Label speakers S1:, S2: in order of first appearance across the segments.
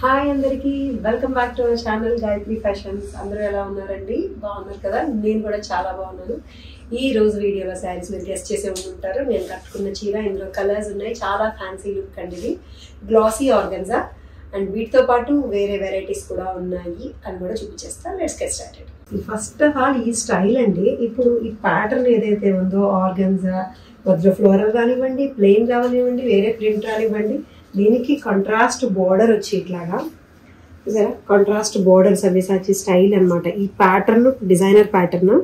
S1: Hi అందరికీ welcome back to our channel Gayatri fashions. అందరూ ఎలా ఉన్నారండి? బాగున్నారు కదా? నేను కూడా చాలా బాగున్నాను. ఈ రోజు వీడియోలో శారీస్ మీరు గెస్ట్ చేసే ఉంటారు. నేను కట్టుకున్న చీర, ఇందులో కలర్స్ ఉన్నాయి, చాలా ఫ్యాన్సీ లుక్ అండి. ఇది గ్లాసీ ఆర్గన్జా అండ్ వీటితో పాటు వేరే వెరైటీస్ కూడా ఉన్నాయి, అని కూడా చూపించేస్తాను. Let's get started. First of all ఈ స్టైల్ అండి, ఇప్పుడు ఈ ప్యాటర్న్ ఏదైతే ఉందో ఆర్గన్జా మధ్య ఫ్లోరల్ రానివ్వండి, ప్లెయిన్ రానివ్వండి, వేరే ప్రింట్ రానివ్వండి, దీనికి కాంట్రాస్ట్ బోర్డర్ వచ్చి ఇట్లాగా చూసారా, కాంట్రాస్ట్ బోర్డర్ సవ్యసాచి స్టైల్ అనమాట. ఈ pattern designer pattern,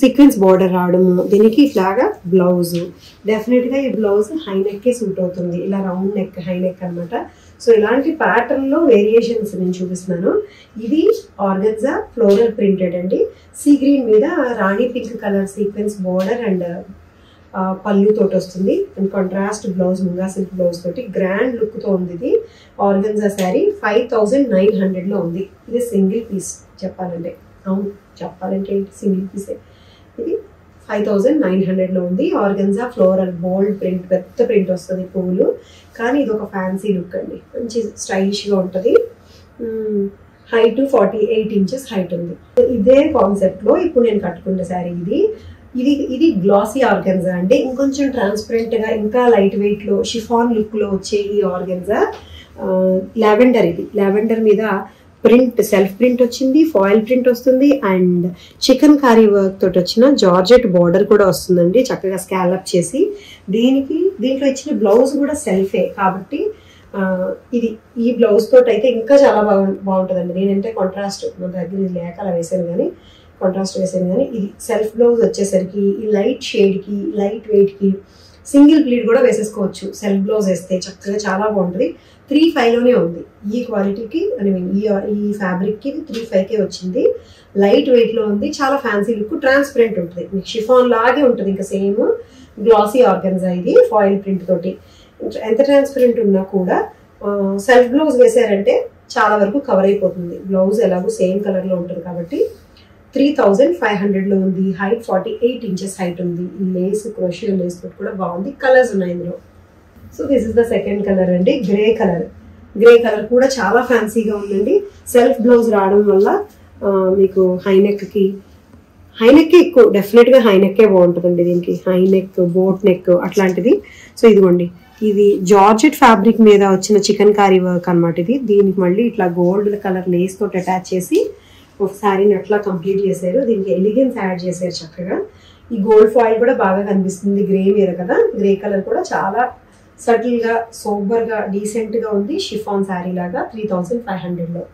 S1: sequence border రావడము, దీనికి ఇట్లాగా బ్లౌజ్. డెఫినెట్గా ఈ బ్లౌజ్ హై నెక్కే సూట్ అవుతుంది, ఇలా రౌండ్ నెక్ హై నెక్ అనమాట. సో ఇలాంటి ప్యాటర్న్లో వేరియేషన్స్ నేను చూపిస్తున్నాను. ఇది ఆర్గన్జా ఫ్లోరల్ ప్రింటెడ్ అండి, సీ గ్రీన్ మీద rani pink colour sequence border and పళ్ళు తోటి వస్తుంది. And contrast blouse, munga silk blouse తోటి గ్రాండ్ లుక్ తో ఉంది. ఇది ఆర్గన్జా శారీ 5900 లో ఉంది. ఇది సింగిల్ పీస్ చెప్పాలంటే, అవును చెప్పాలంటే సింగిల్ పీసే. ఇది 5900 లో ఉంది. ఆర్గన్జా ఫ్లోరల్ బోల్డ్ ప్రింట్, పెద్ద ప్రింట్ వస్తుంది పువ్వులు, కానీ ఇది ఒక ఫ్యాన్సీ లుక్ అండి, మంచి స్టైలిష్ గా ఉంటుంది. హైట్ 48 ఇంచెస్ హైట్ ఉంది. ఇదే కాన్సెప్ట్ లో ఇప్పుడు నేను కట్టుకున్న శారీ ఇది గ్లాసీ ఆర్గన్జా అండి. ఇంకొంచెం ట్రాన్స్పరెంట్ గా, ఇంకా లైట్ వెయిట్ లో, షిఫాన్ లుక్ లో వచ్చే ఈ ఆర్గన్జా లావెండర్. ఇది లావెండర్ మీద ప్రింట్, సెల్ఫ్ ప్రింట్ వచ్చింది, ఫాయిల్ ప్రింట్ వస్తుంది, అండ్ చికెన్ కారీ వర్క్ తోటి వచ్చిన జార్జెట్ బార్డర్ కూడా వస్తుందండి, చక్కగా స్కాలప్ చేసి. దీంట్లో ఇచ్చిన బ్లౌజ్ కూడా సెల్ఫే కాబట్టి ఈ బ్లౌజ్ తోటి అయితే ఇంకా చాలా బాగుంటుందండి. నేనంటే కాంట్రాస్ట్ మన దగ్గర లేక అలా వేసాను, కానీ కాంట్రాస్ట్ వేసాను, కానీ ఇది సెల్ఫ్ బ్లౌజ్ వచ్చేసరికి ఈ లైట్ షేడ్కి, లైట్ వెయిట్కి సింగిల్ ప్లీట్ కూడా వేసేసుకోవచ్చు. సెల్ఫ్ బ్లౌజ్ వేస్తే చక్కగా చాలా బాగుంటుంది. 3.5లోనే ఉంది ఈ క్వాలిటీకి, ఈ ఫ్యాబ్రిక్కి 3.5కే వచ్చింది. లైట్ వెయిట్లో ఉంది, చాలా ఫ్యాన్సీ లుక్, ట్రాన్స్పరెంట్ ఉంటుంది, మీకు షిఫాన్ లాగే ఉంటుంది. ఇంకా సేమ్ గ్లాసీ ఆర్గన్జా, ఇది ఫాయిల్ ప్రింట్ తోటి. ఎంత ట్రాన్స్పరెంట్ ఉన్నా కూడా సెల్ఫ్ బ్లౌజ్ వేసారంటే చాలా వరకు కవర్ అయిపోతుంది. బ్లౌజ్ ఎలాగో సేమ్ కలర్లో ఉంటుంది కాబట్టి 3500 లో ఉంది. హైట్ 48 ఇంచెస్ హైట్ ఉంది. ఈ లేస్, క్రోషియో లేస్ తోటి కూడా బాగుంది. కలర్స్ ఉన్నాయి ఇందులో. So this is the second colour అండి, గ్రే కలర్. గ్రే కలర్ కూడా చాలా ఫ్యాన్సీగా ఉందండి. సెల్ఫ్ బ్లౌజ్ రావడం వల్ల మీకు హై నెక్కే ఎక్కువ, డెఫినెట్గా హై నెక్కే బాగుంటుందండి. దీనికి హై నెక్, బోట్ నెక్ అట్లాంటిది. సో ఇదిగోండి, ఇది జార్జెట్ ఫ్యాబ్రిక్ మీద వచ్చిన చికెన్ కారీ వర్క్ అనమాట. ఇది దీనికి మళ్ళీ ఇట్లా గోల్డ్ కలర్ లేస్ తోటి అటాచ్ చేసి ఒక శారీని అట్లా కంప్లీట్ చేశారు. దీనికి ఎలిగెన్స్ యాడ్ చేశారు చక్కగా. ఈ గోల్డ్ ఫాయిల్ కూడా బాగా కనిపిస్తుంది గ్రే మీద కదా. గ్రే కలర్ కూడా చాలా సటిల్ గా, సోబర్ గా, డీసెంట్ గా ఉంది. షిఫాన్ శారీ లాగా 3500 లో.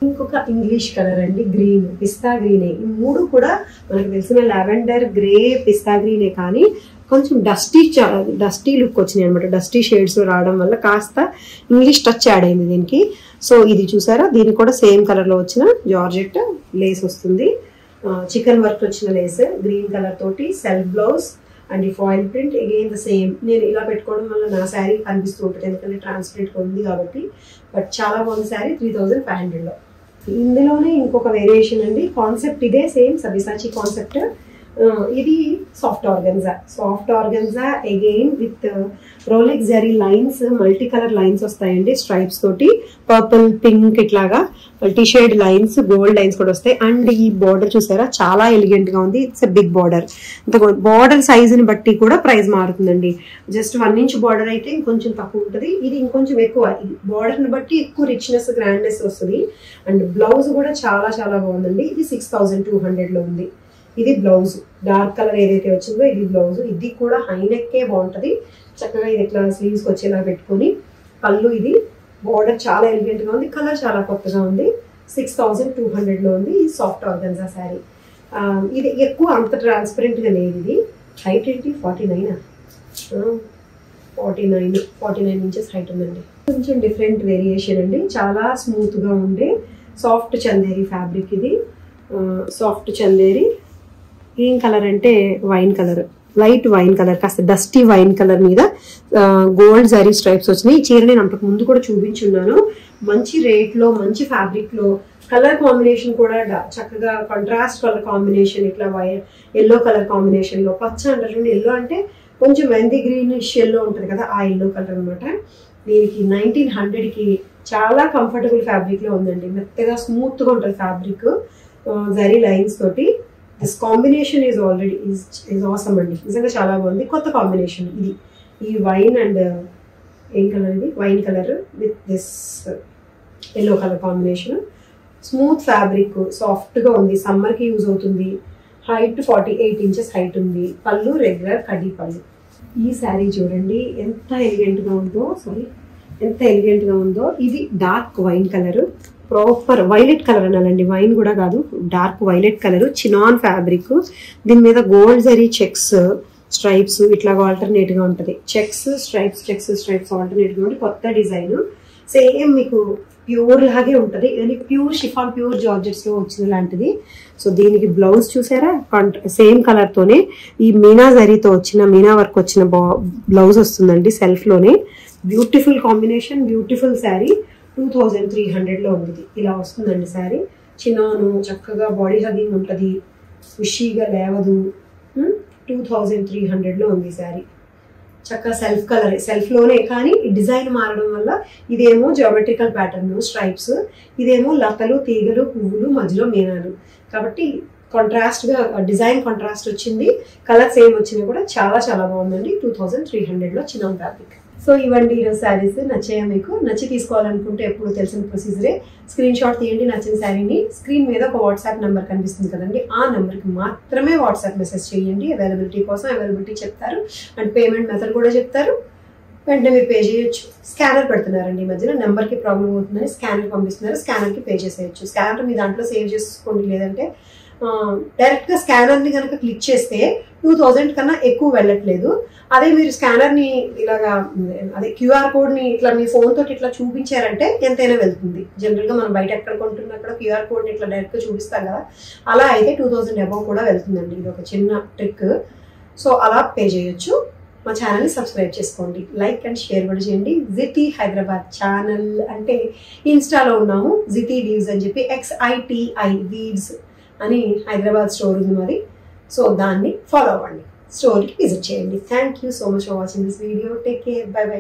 S1: ఇంకొక ఇంగ్లీష్ కలర్ అండి, గ్రీన్, పిస్తా గ్రీనే. ఈ మూడు కూడా మనకు తెలిసిన లావెండర్, గ్రే, పిస్తా గ్రీనే, కానీ కొంచెం డస్టీ లుక్ వచ్చినాయి అనమాట. డస్టీ షేడ్స్ లో రావడం వల్ల కాస్త ఇంగ్లీష్ టచ్ యాడ్ అయింది దీనికి. సో ఇది చూసారా, దీనికి కూడా సేమ్ కలర్ లో వచ్చిన జార్జెట్ లేస్ వస్తుంది, చికెన్ వర్క్ వచ్చిన లేస్, గ్రీన్ కలర్ తోటి సెల్ఫ్ బ్లౌజ్ అండ్ ఈ foil print again the same. నేను ఇలా పెట్టుకోవడం వల్ల నా శారీ కనిపిస్తూ ఉంటుంది, ఎందుకంటే ట్రాన్స్పరెంట్ ఉంది కాబట్టి. బట్ చాలా బాగుంది శారీ 3500 లో. ఇందులోనే ఇంకొక వేరియేషన్ అండి, కాన్సెప్ట్ ఇదే సేమ్ సబ్యసాచి కాన్సెప్ట్. ఇది soft organza again with Rolex zari lines, multi colour lines వస్తాయండి, స్ట్రైప్స్ తోటి, పర్పుల్, పింక్, ఇట్లాగా multi shade lines, gold lines కూడా వస్తాయి. అండ్ ఈ బార్డర్ చూసారా, చాలా ఎలిగెంట్ గా ఉంది. It's big border. Border size ని బట్టి కూడా ప్రైస్ మారుతుందండి. జస్ట్ 1 ఇంచ్ బార్డర్ అయితే ఇంకొంచెం తక్కువ ఉంటుంది, ఇది ఇంకొంచెం ఎక్కువ. బార్డర్ ని బట్టి ఎక్కువ రిచ్నెస్, గ్రాండ్నెస్ వస్తుంది. అండ్ బ్లౌజ్ కూడా చాలా చాలా బాగుందండి. ఇది 6200 లో ఉంది. ఇది బ్లౌజ్, డార్క్ కలర్ ఏదైతే వచ్చిందో ఇది బ్లౌజ్. ఇది కూడా హై నెక్కే బాగుంటుంది, చక్కగా ఇది ఇట్లా స్లీవ్స్ వచ్చేలా పెట్టుకొని. పళ్ళు, ఇది బార్డర్ చాలా ఎలిగెంట్ గా ఉంది, కలర్ చాలా కొత్తగా ఉంది. 6200 లో ఉంది. ఇది సాఫ్ట్ ఆర్గన్జా శారీ. ఇది ఎక్కువ అంత ట్రాన్స్పరెంట్ గా లేదు. ఇది హైట్ ఏంటి, 49 ఇంచెస్ హైట్ ఉందండి. కొంచెం డిఫరెంట్ వేరియేషన్ అండి, చాలా స్మూత్ గా ఉండే సాఫ్ట్ చందేరి ఫ్యాబ్రిక్. ఇది సాఫ్ట్ చందేరి. ఏం కలర్ అంటే wine colour, light wine colour, కాస్త డస్టీ వైన్ కలర్ మీద గోల్డ్ జరీ స్ట్రైప్స్ వచ్చినాయి. ఈ చీర నేను అంతకు ముందు కూడా చూపించున్నాను. మంచి రేట్ లో, మంచి ఫ్యాబ్రిక్ లో, కలర్ కాంబినేషన్ కూడా చక్కగా కాంట్రాస్ట్ కలర్ కాంబినేషన్, ఇట్లా ఎల్లో కలర్ కాంబినేషన్ లో, పచ్చ అంటారు, ఎల్లో అంటే కొంచెం మెంది గ్రీన్ ఎల్లో ఉంటుంది కదా, ఆ ఎల్లో కలర్ అనమాట. దీనికి 1900కి చాలా కంఫర్టబుల్ ఫ్యాబ్రిక్లో ఉందండి. మెత్తగా స్మూత్గా ఉంటుంది ఫ్యాబ్రిక్, జరీ లైన్స్ తోటి. This combination is already is awesome అండి. నిజంగా చాలా బాగుంది. కొత్త కాంబినేషన్ ఇది. ఈ వైన్ అండ్ ఏం కలర్ ఇది, wine colour with this yellow colour combination. Smooth fabric, సాఫ్ట్గా ఉంది, సమ్మర్కి యూజ్ అవుతుంది. హైట్ 48 ఇంచెస్ హైట్ ఉంది. పళ్ళు రెగ్యులర్ కడ్డీ పళ్ళు. ఈ శారీ చూడండి ఎంత ఎలిగెంట్గా ఉందో, ఎంత ఎలిగెంట్గా ఉందో. ఇది dark wine colour, proper violet colour అనాలండి, వైన్ కూడా కాదు, dark violet colour, chinon fabric. దీని మీద గోల్డ్ జరీ చెక్స్ స్ట్రైప్స్ ఇట్లాగా ఆల్టర్నేట్గా ఉంటుంది. చెక్స్ స్ట్రైప్స్ ఆల్టర్నేట్గా ఉండి కొత్త డిజైన్. సేమ్ మీకు ప్యూర్ లాగే ఉంటుంది, కానీ ప్యూర్ షిఫాన్, ప్యూర్ జార్జెట్స్లో వచ్చిన లాంటిది. సో దీనికి బ్లౌజ్ చూసారా, సేమ్ కలర్తోనే ఈ మీనా జరీతో వచ్చిన, మీనా వర్క్ వచ్చిన బ్లౌజ్ వస్తుందండి సెల్ఫ్లోనే. Beautiful combination, beautiful sari. 2300లో ఉంది. ఇలా వస్తుందండి శారీ. చిన్నాను చక్కగా బాడీ హగింగ్ ఉంటుంది, ఖుషీగా లేవదు. 2300లో ఉంది శారీ. చక్కగా సెల్ఫ్ కలర్, సెల్ఫ్లోనే, కానీ డిజైన్ మారడం వల్ల ఇదేమో జియోమెట్రికల్ ప్యాటర్న్ స్ట్రైప్స్, ఇదేమో లతలు, తీగలు, పువ్వులు, మధ్యలో మీనాలు. కాబట్టి కాంట్రాస్ట్గా డిజైన్ కాంట్రాస్ట్ వచ్చింది. కలర్ సేమ్ వచ్చినా కూడా చాలా చాలా బాగుందండి. 2300లో చిన్న ఫ్యాబ్రిక్. సో ఇవ్వండి ఈరోజు శారీస్. నచ్చాయా మీకు? నచ్చి తీసుకోవాలనుకుంటే ఎప్పుడు తెలిసిన ప్రొసీజరే. స్క్రీన్ షాట్ తీయండి నచ్చిన శారీని. స్క్రీన్ మీద ఒక వాట్సాప్ నెంబర్ కనిపిస్తుంది కదండి, ఆ నెంబర్కి మాత్రమే వాట్సాప్ మెసేజ్ చేయండి. అవైలబిలిటీ కోసం అవైలబిలిటీ చెప్తారు, అండ్ పేమెంట్ మెథడ్ కూడా చెప్తారు. వెంటనే మీరు పే చేయొచ్చు. స్కానర్ పెడుతున్నారండి ఈ మధ్యన, నెంబర్కి ప్రాబ్లం అవుతుందని స్కానర్ పంపిస్తున్నారు, స్కానర్కి పే చేసేయచ్చు. స్కానర్ మీ దాంట్లో సేవ్ చేసుకోండి, లేదంటే డైరెక్ట్గా స్కానర్ని కనుక క్లిక్ చేస్తే 2000 కన్నా ఎక్కువ వెళ్ళట్లేదు. అదే మీరు స్కానర్ని ఇలాగా, అదే క్యూఆర్ కోడ్ని ఇట్లా మీ ఫోన్ తోటి ఇట్లా చూపించారంటే ఎంతైనా వెళ్తుంది. జనరల్గా మనం బయట ఎక్కడ కొంటున్నా అక్కడ క్యూఆర్ కోడ్ని ఇట్లా డైరెక్ట్గా చూపిస్తాం కదా, అలా అయితే 2000 అబౌవ్ కూడా వెళ్తుందండి. ఇది ఒక చిన్న ట్రిక్. సో అలా పే చేయొచ్చు. మా ఛానల్ని సబ్స్క్రైబ్ చేసుకోండి, లైక్ అండ్ షేర్ కూడా చేయండి. జిటీ హైదరాబాద్ ఛానల్ అంటే ఇన్స్టాలో ఉన్నాము, జిటీ వీవ్స్ అని చెప్పి, XITI వీవ్స్ అని హైదరాబాద్ స్టోర్ ఉంది మరి. సో దాన్ని ఫాలో అవ్వండి, స్టోర్కి విజిట్ చేయండి. Thank you so much for watching this video. Take care, by by.